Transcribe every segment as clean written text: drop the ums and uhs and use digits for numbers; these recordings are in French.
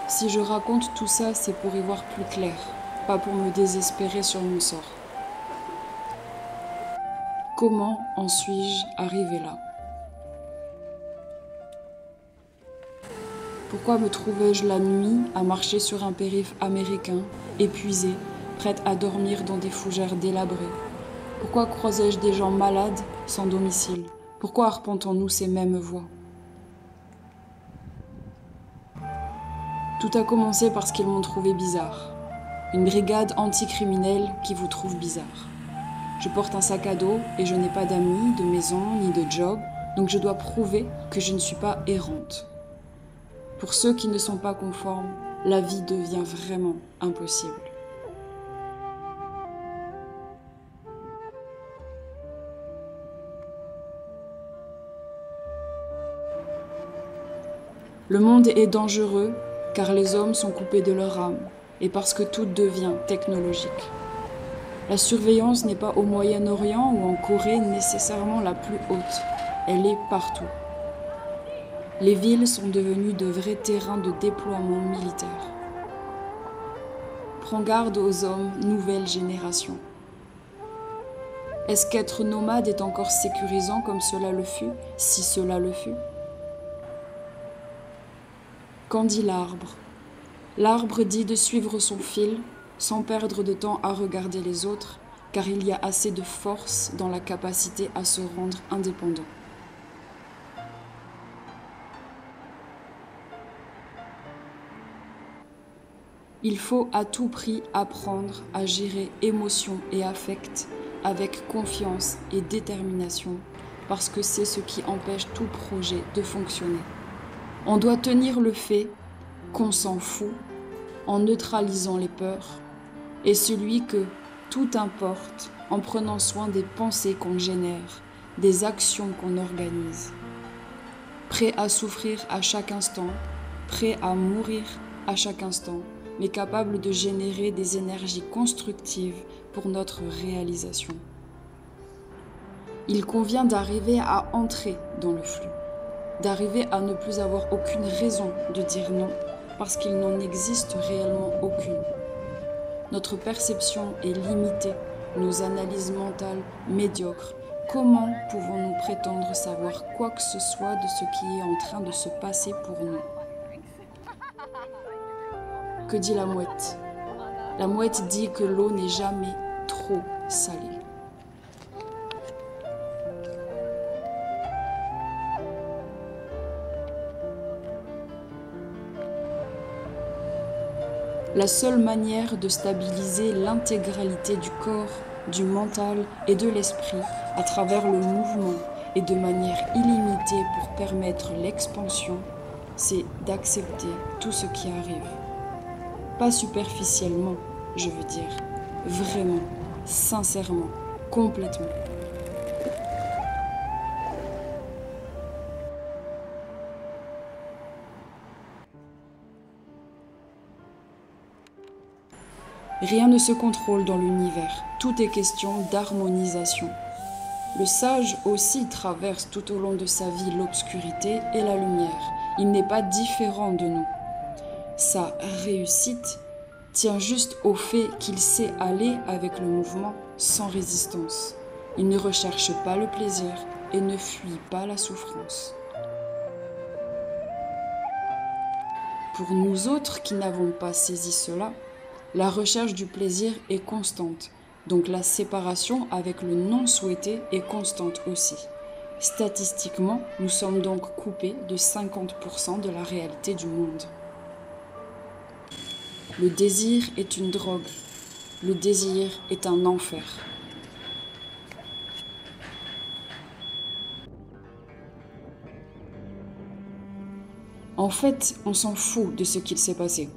Si je raconte tout ça, c'est pour y voir plus clair, pas pour me désespérer sur mon sort. Comment en suis-je arrivé là? Pourquoi me trouvais-je la nuit à marcher sur un périph' américain, épuisée, prête à dormir dans des fougères délabrées? Pourquoi croisais-je des gens malades, sans domicile? Pourquoi arpentons-nous ces mêmes voies? Tout a commencé parce qu'ils m'ont trouvé bizarre. Une brigade anticriminelle qui vous trouve bizarre. Je porte un sac à dos et je n'ai pas d'amis, de maison ni de job, donc je dois prouver que je ne suis pas errante. Pour ceux qui ne sont pas conformes, la vie devient vraiment impossible. Le monde est dangereux car les hommes sont coupés de leur âme et parce que tout devient technologique. La surveillance n'est pas au Moyen-Orient ou en Corée nécessairement la plus haute, elle est partout. Les villes sont devenues de vrais terrains de déploiement militaire. Prends garde aux hommes, nouvelle génération. Est-ce qu'être nomade est encore sécurisant comme cela le fut, si cela le fut? Qu'en dit l'arbre? L'arbre dit de suivre son fil, sans perdre de temps à regarder les autres, car il y a assez de force dans la capacité à se rendre indépendant. Il faut à tout prix apprendre à gérer émotions et affects avec confiance et détermination, parce que c'est ce qui empêche tout projet de fonctionner. On doit tenir le fait qu'on s'en fout en neutralisant les peurs, et celui que tout importe en prenant soin des pensées qu'on génère, des actions qu'on organise. Prêt à souffrir à chaque instant, prêt à mourir à chaque instant, mais capable de générer des énergies constructives pour notre réalisation. Il convient d'arriver à entrer dans le flux, d'arriver à ne plus avoir aucune raison de dire non, parce qu'il n'en existe réellement aucune. Notre perception est limitée, nos analyses mentales médiocres. Comment pouvons-nous prétendre savoir quoi que ce soit de ce qui est en train de se passer pour nous? Que dit la mouette? La mouette dit que l'eau n'est jamais trop salée. La seule manière de stabiliser l'intégralité du corps, du mental et de l'esprit à travers le mouvement et de manière illimitée pour permettre l'expansion, c'est d'accepter tout ce qui arrive. Pas superficiellement, je veux dire, vraiment, sincèrement, complètement. Rien ne se contrôle dans l'univers, tout est question d'harmonisation. Le sage aussi traverse tout au long de sa vie l'obscurité et la lumière. Il n'est pas différent de nous. Sa réussite tient juste au fait qu'il sait aller avec le mouvement sans résistance. Il ne recherche pas le plaisir et ne fuit pas la souffrance. Pour nous autres qui n'avons pas saisi cela, la recherche du plaisir est constante, donc la séparation avec le non souhaité est constante aussi. Statistiquement, nous sommes donc coupés de 50% de la réalité du monde. Le désir est une drogue. Le désir est un enfer. En fait, on s'en fout de ce qu'il s'est passé.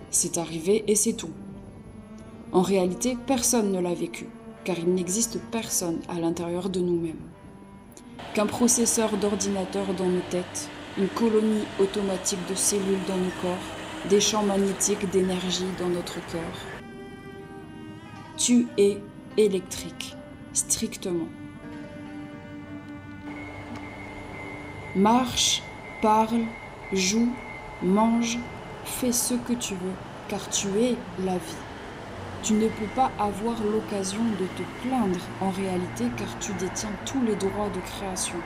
C'est arrivé et c'est tout. En réalité, personne ne l'a vécu, car il n'existe personne à l'intérieur de nous-mêmes. Qu'un processeur d'ordinateur dans nos têtes, une colonie automatique de cellules dans nos corps, des champs magnétiques d'énergie dans notre cœur. Tu es électrique, strictement. Marche, parle, joue, mange, Fais ce que tu veux, car tu es la vie. Tu ne peux pas avoir l'occasion de te plaindre en réalité, car tu détiens tous les droits de création.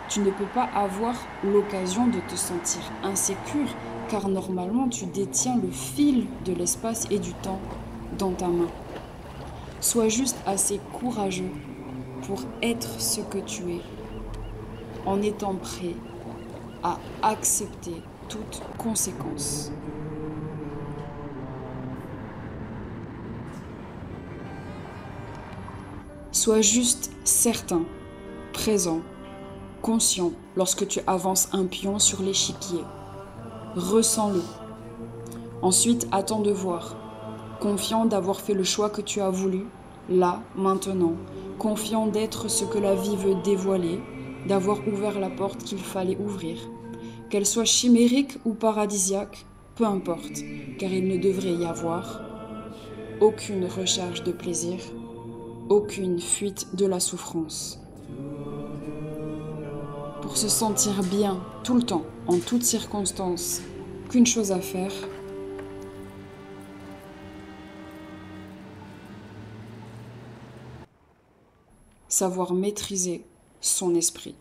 Tu ne peux pas avoir l'occasion de te sentir insécure, car normalement tu détiens le fil de l'espace et du temps dans ta main. Sois juste assez courageux pour être ce que tu es, en étant prêt à accepter toute conséquence. Sois juste certain, présent, conscient lorsque tu avances un pion sur l'échiquier. Ressens-le. Ensuite, attends de voir. Confiant d'avoir fait le choix que tu as voulu, là, maintenant. Confiant d'être ce que la vie veut dévoiler, d'avoir ouvert la porte qu'il fallait ouvrir. Qu'elle soit chimérique ou paradisiaque, peu importe, car il ne devrait y avoir aucune recherche de plaisir, aucune fuite de la souffrance. Pour se sentir bien tout le temps, en toutes circonstances, qu'une chose à faire, savoir maîtriser son esprit.